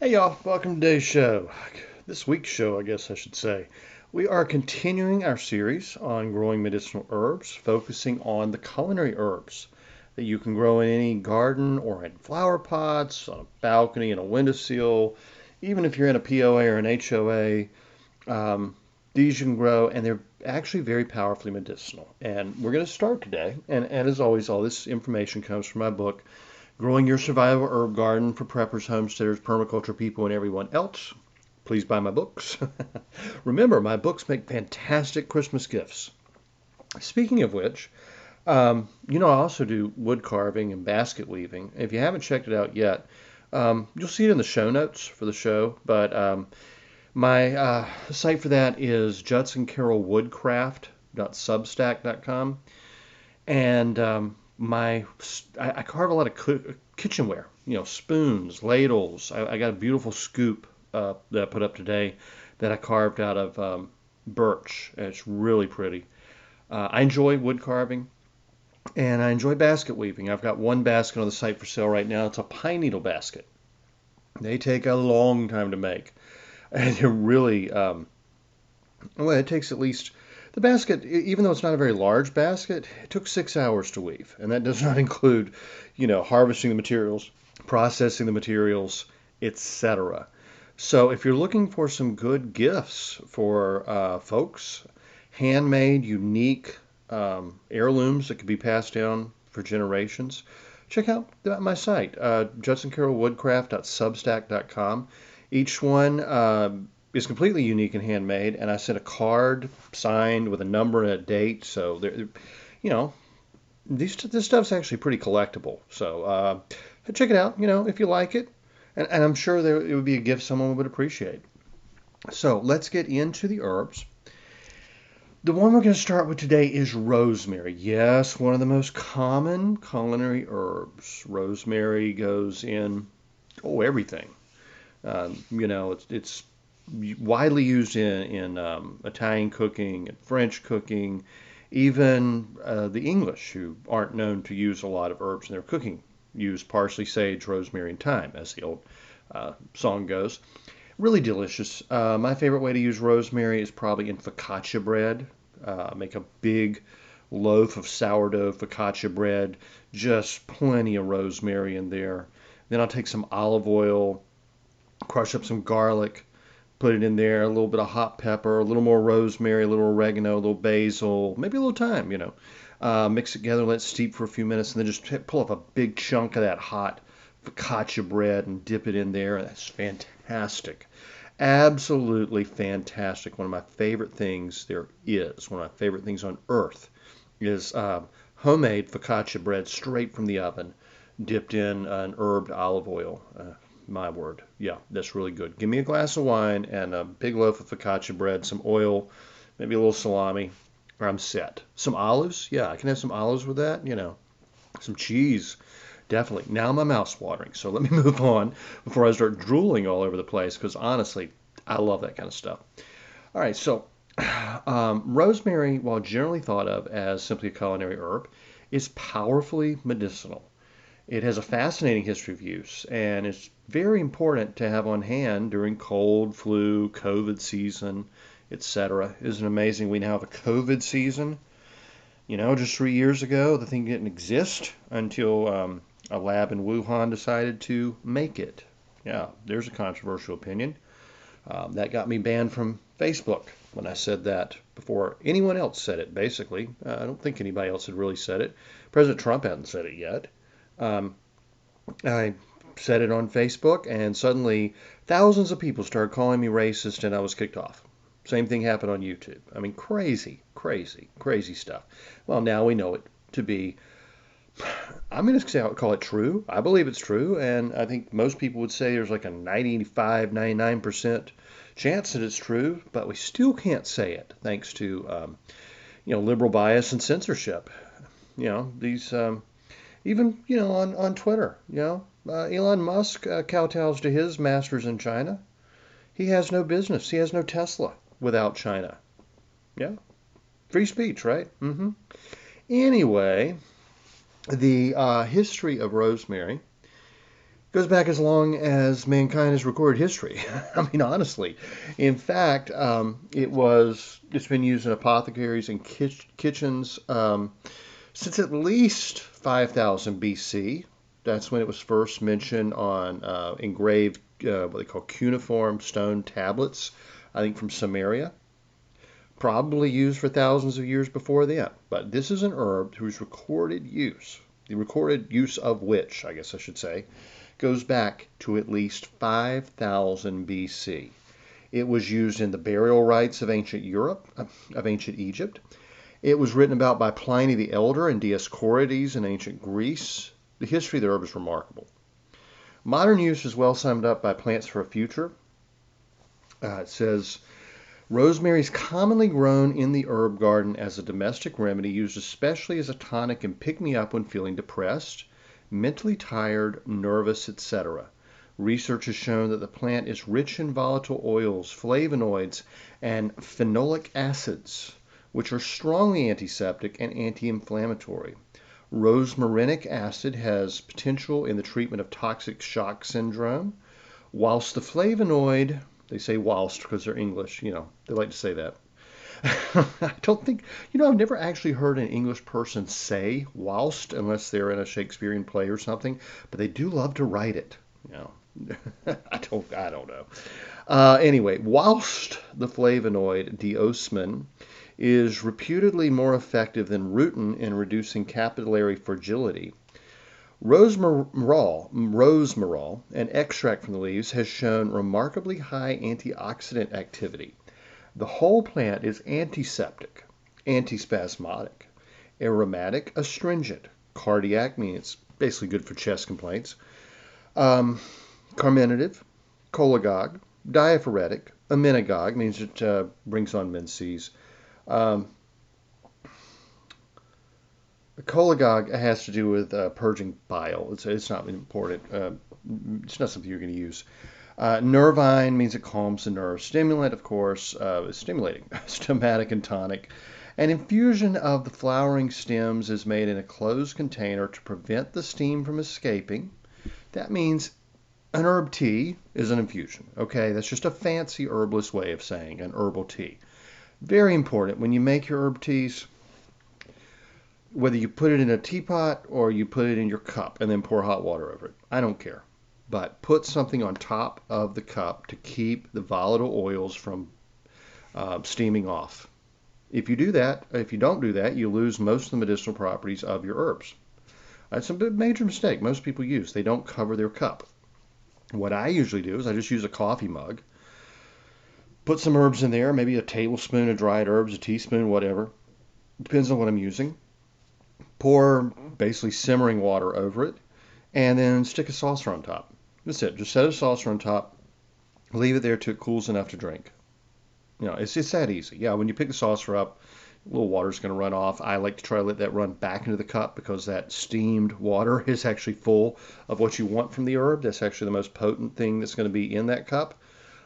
Hey y'all, welcome to today's show. This week's show, I guess I should say. We are continuing our series on growing medicinal herbs, focusing on the culinary herbs that you can grow in any garden or in flower pots, on a balcony, in a windowsill, even if you're in a POA or an HOA. These you can grow, and they're actually very powerfully medicinal. And we're going to start today. And as always, all this information comes from my book, Growing Your Survival Herb Garden for Preppers, Homesteaders, Permaculture People, and Everyone Else. Please buy my books. Remember, my books make fantastic Christmas gifts. Speaking of which, I also do wood carving and basket weaving. If you haven't checked it out yet, you'll see it in the show notes for the show. But my site for that is judsoncarrollwoodcraft.substack.com. And I carve a lot of kitchenware, spoons, ladles. I got a beautiful scoop that I put up today that I carved out of birch. And it's really pretty. I enjoy wood carving and I enjoy basket weaving. I've got one basket on the site for sale right now. It's a pine needle basket. They take a long time to make, and they're really well. It takes at least the basket, even though it's not a very large basket, it took 6 hours to weave, and that does not include, harvesting the materials, processing the materials, etc. So if you're looking for some good gifts for folks, handmade, unique heirlooms that could be passed down for generations, check out my site, judsoncarrollwoodcraft.substack.com. Each one is completely unique and handmade, and I sent a card signed with a number and a date. So you know, this stuff's actually pretty collectible. So check it out. If you like it, and I'm sure it would be a gift someone would appreciate. So let's get into the herbs. The one we're going to start with today is rosemary. Yes, one of the most common culinary herbs. Rosemary goes in everything. It's widely used in Italian cooking and French cooking. Even the English, who aren't known to use a lot of herbs in their cooking, use parsley, sage, rosemary, and thyme, as the old song goes. Really delicious. My favorite way to use rosemary is probably in focaccia bread. Make a big loaf of sourdough focaccia bread, just plenty of rosemary in there. Then I'll take some olive oil, crush up some garlic, put it in there, a little bit of hot pepper, a little more rosemary, a little oregano, a little basil, maybe a little thyme, Mix it together, let it steep for a few minutes, and then just pull up a big chunk of that hot focaccia bread and dip it in there. That's fantastic. Absolutely fantastic. One of my favorite things there is, one of my favorite things on earth is homemade focaccia bread straight from the oven, dipped in an herbed olive oil. My word. Yeah, that's really good. Give me a glass of wine and a big loaf of focaccia bread, some oil, maybe a little salami, or I'm set. Some olives? Yeah, I can have some olives with that, Some cheese. Definitely. Now my mouth's watering, so let me move on before I start drooling all over the place, because honestly, I love that kind of stuff. All right, so rosemary, while generally thought of as simply a culinary herb, is powerfully medicinal. It has a fascinating history of use, and it's very important to have on hand during cold, flu, COVID season, etc. Isn't it amazing we now have a COVID season? Just 3 years ago, the thing didn't exist until a lab in Wuhan decided to make it. Yeah, there's a controversial opinion. That got me banned from Facebook when I said that before anyone else said it, basically. I don't think anybody else had really said it. President Trump hadn't said it yet. I said it on Facebook, and suddenly thousands of people started calling me racist, and I was kicked off. Same thing happened on YouTube. I mean, crazy, crazy, crazy stuff. Well, now we know it to be, I'm going to call it true. I believe it's true, and I think most people would say there's like a 95, 99% chance that it's true, but we still can't say it thanks to, liberal bias and censorship. These even on Twitter, Elon Musk kowtows to his masters in China. He has no business. He has no Tesla without China. Yeah, free speech, right? Anyway, the history of rosemary Goes back as long as mankind has recorded history. I mean, honestly. In fact, it's been used in apothecaries and kitchens since at least 5000 BC. That's when it was first mentioned on engraved, what they call cuneiform stone tablets, I think from Samaria. Probably used for thousands of years before then. But this is an herb whose recorded use, the recorded use of which, I guess I should say, goes back to at least 5000 BC. It was used in the burial rites of ancient Europe, of ancient Egypt. It was written about by Pliny the Elder and Dioscorides in ancient Greece. The history of the herb is remarkable. Modern use is well summed up by Plants for a Future. It says, rosemary is commonly grown in the herb garden as a domestic remedy, used especially as a tonic and pick-me-up when feeling depressed, mentally tired, nervous, etc. Research has shown that the plant is rich in volatile oils, flavonoids, and phenolic acids, which are strongly antiseptic and anti-inflammatory. Rosmarinic acid has potential in the treatment of toxic shock syndrome, whilst the flavonoid, they say whilst because they're English, they like to say that. I don't think, I've never actually heard an English person say whilst unless they're in a Shakespearean play or something, but they do love to write it. I don't know. Anyway, whilst the flavonoid diosmin is reputedly more effective than rutin in reducing capillary fragility, Rosmarol, an extract from the leaves, has shown remarkably high antioxidant activity. The whole plant is antiseptic, antispasmodic, aromatic, astringent, cardiac, meaning it's basically good for chest complaints, carminative, cholagogue, diaphoretic, emmenagogue, means it brings on menses. Cholagogue has to do with purging bile. It's not important. It's not something you're going to use. Nervine means it calms the nerve. Stimulant, of course, is stimulating. Stomatic and tonic. An infusion of the flowering stems is made in a closed container to prevent the steam from escaping. That means an herb tea is an infusion. Okay, that's just a fancy herbalist way of saying an herbal tea. Very important when you make your herb teas, whether you put it in a teapot or you put it in your cup and then pour hot water over it. I don't care. But put something on top of the cup to keep the volatile oils from steaming off. If you don't do that, you lose most of the medicinal properties of your herbs. That's a major mistake most people use. They don't cover their cup. What I usually do is I just use a coffee mug, put some herbs in there, maybe a tablespoon of dried herbs, a teaspoon, whatever. Depends on what I'm using. Pour basically simmering water over it, and then stick a saucer on top. That's it. Just set a saucer on top, leave it there till it cools enough to drink. It's that easy. Yeah, when you pick the saucer up, a little water's going to run off. I like to try to let that run back into the cup because that steamed water is actually full of what you want from the herb. That's actually the most potent thing that's going to be in that cup.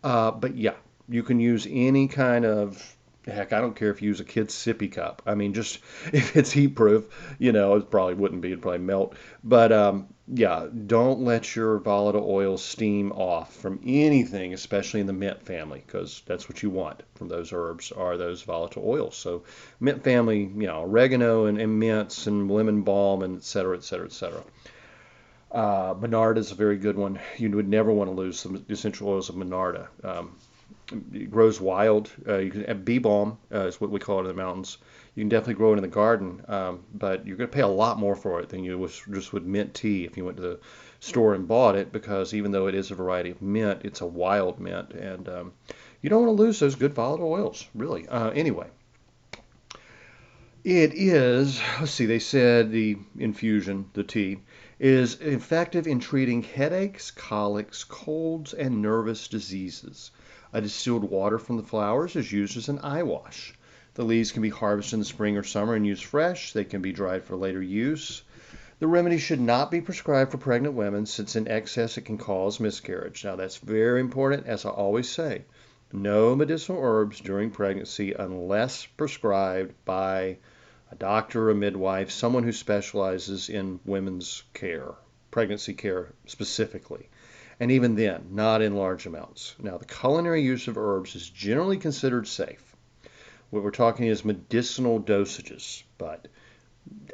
But yeah, you can use any kind of, heck, I don't care if you use a kid's sippy cup. I mean, just if it's heat proof, it probably wouldn't be, it'd probably melt. But yeah, don't let your volatile oils steam off from anything, especially in the mint family, because that's what you want from those herbs are those volatile oils. So mint family, oregano and mints and lemon balm and et cetera, et cetera, et cetera. Monarda is a very good one. You would never want to lose the essential oils of Monarda. It grows wild. You can have bee balm is what we call it in the mountains. You can definitely grow it in the garden, but you're going to pay a lot more for it than you just would mint tea if you went to the store and bought it, because even though it is a variety of mint, it's a wild mint, and you don't want to lose those good volatile oils, really. Anyway, it is, let's see, they said the infusion, the tea, is effective in treating headaches, colics, colds, and nervous diseases. A distilled water from the flowers is used as an eye wash. The leaves can be harvested in the spring or summer and used fresh. They can be dried for later use. The remedy should not be prescribed for pregnant women, since in excess it can cause miscarriage. Now that's very important, as I always say. No medicinal herbs during pregnancy unless prescribed by a doctor, a midwife, someone who specializes in women's care. pregnancy care specifically. And even then, not in large amounts. Now, the culinary use of herbs is generally considered safe. What we're talking is medicinal dosages, but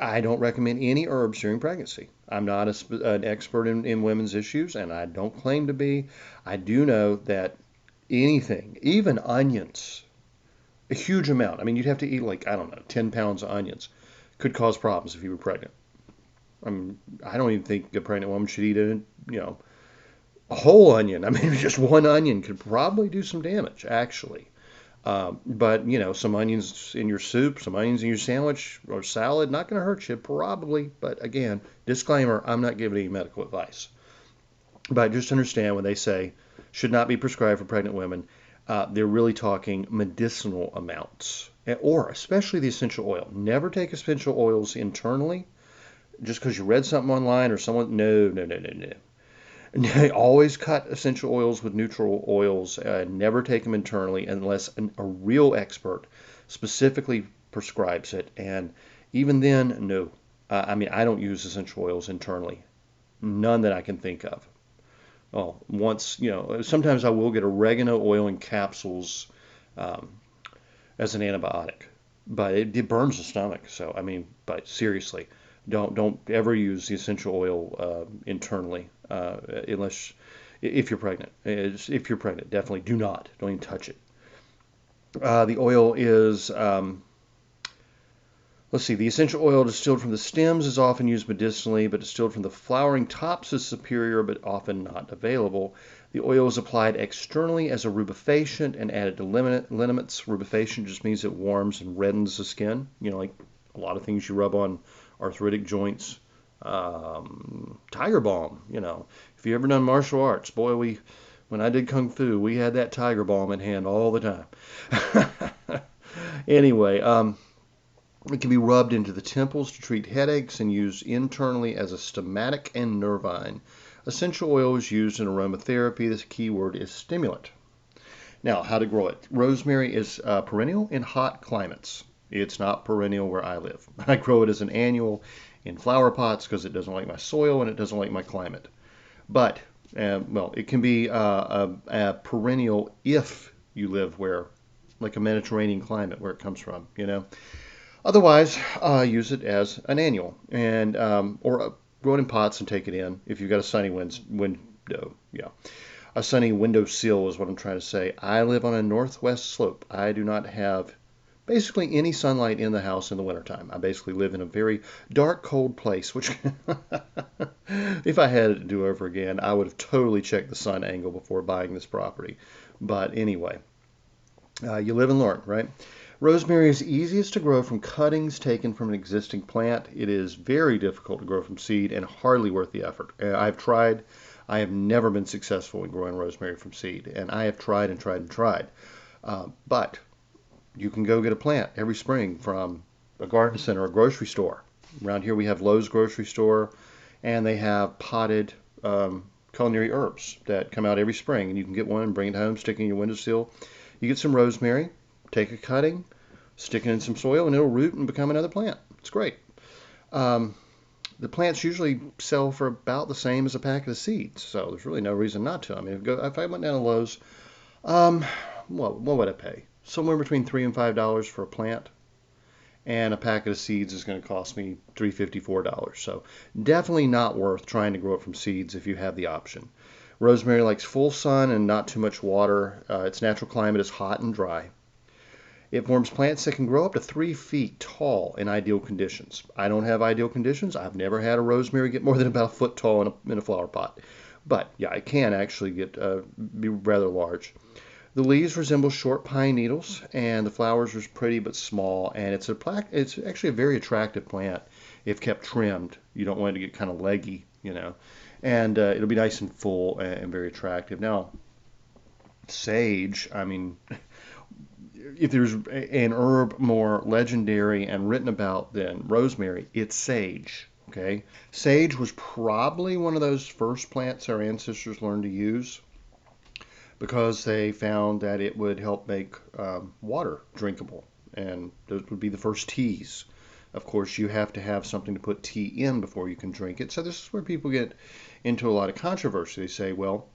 I don't recommend any herbs during pregnancy. I'm not an expert in women's issues, and I don't claim to be. I do know that anything, even onions, a huge amount. I mean, you'd have to eat like, I don't know, 10 pounds of onions, could cause problems if you were pregnant. I mean, I don't even think a pregnant woman should eat a whole onion. I mean, just one onion could probably do some damage, actually. But some onions in your soup, some onions in your sandwich or salad, not going to hurt you, probably. But again, disclaimer: I'm not giving any medical advice. But just understand when they say should not be prescribed for pregnant women, they're really talking medicinal amounts, or especially the essential oil. Never take essential oils internally just because you read something online or someone. No, no, no, no, no. Always cut essential oils with neutral oils. Never take them internally unless a real expert specifically prescribes it. And even then, no. I mean, I don't use essential oils internally. None that I can think of. Oh, once, sometimes I will get oregano oil in capsules um, as an antibiotic, but it burns the stomach. So, I mean, but seriously, don't ever use the essential oil internally unless if you're pregnant. If you're pregnant, definitely do not. Don't even touch it. The oil is let's see. The essential oil distilled from the stems is often used medicinally, but distilled from the flowering tops is superior, but often not available. The oil is applied externally as a rubefacient and added to liniments. Rubefacient just means it warms and reddens the skin. Like a lot of things you rub on arthritic joints. Tiger balm. If you ever done martial arts, boy, when I did kung fu, we had that tiger balm in hand all the time. Anyway, it can be rubbed into the temples to treat headaches and used internally as a stomatic and nervine. Essential oil is used in aromatherapy. The key word is stimulant. Now, how to grow it. Rosemary is perennial in hot climates. It's not perennial where I live. I grow it as an annual in flower pots because it doesn't like my soil and it doesn't like my climate. But, it can be a perennial if you live like a Mediterranean climate where it comes from, Otherwise, use it as an annual and or grow it in pots and take it in if you've got a sunny window. Yeah, a sunny window sill is what I'm trying to say. I live on a northwest slope. I do not have basically any sunlight in the house in the wintertime. I basically live in a very dark, cold place, which if I had it to do over again, I would have totally checked the sun angle before buying this property. But anyway, you live and learn, right? Rosemary is easiest to grow from cuttings taken from an existing plant. It is very difficult to grow from seed and hardly worth the effort. I've tried. I have never been successful in growing rosemary from seed, and I have tried and tried and tried. But you can go get a plant every spring from a garden center or a grocery store. Around here we have Lowe's grocery store, and they have potted culinary herbs that come out every spring, and you can get one and bring it home, stick it in your windowsill. You get some rosemary. Take a cutting, stick it in some soil, and it'll root and become another plant. It's great. The plants usually sell for about the same as a packet of seeds, so there's really no reason not to. I mean, if I went down to Lowe's, what would I pay? Somewhere between $3 and $5 for a plant, and a packet of seeds is going to cost me $3.50, $4. So definitely not worth trying to grow it from seeds if you have the option. Rosemary likes full sun and not too much water. Its natural climate is hot and dry. It forms plants that can grow up to 3 feet tall in ideal conditions. I don't have ideal conditions. I've never had a rosemary get more than about a foot tall in a flower pot. But yeah, it can actually be rather large. The leaves resemble short pine needles, and the flowers are pretty but small. And it's actually a very attractive plant if kept trimmed. You don't want it to get kind of leggy, And it'll be nice and full and very attractive. Now, sage, I mean, if there's an herb more legendary and written about than rosemary, it's sage. Okay, sage was probably one of those first plants our ancestors learned to use because they found that it would help make water drinkable, and those would be the first teas Of course, you have to have something to put tea in before you can drink it. So this is where people get into a lot of controversy. They say, well,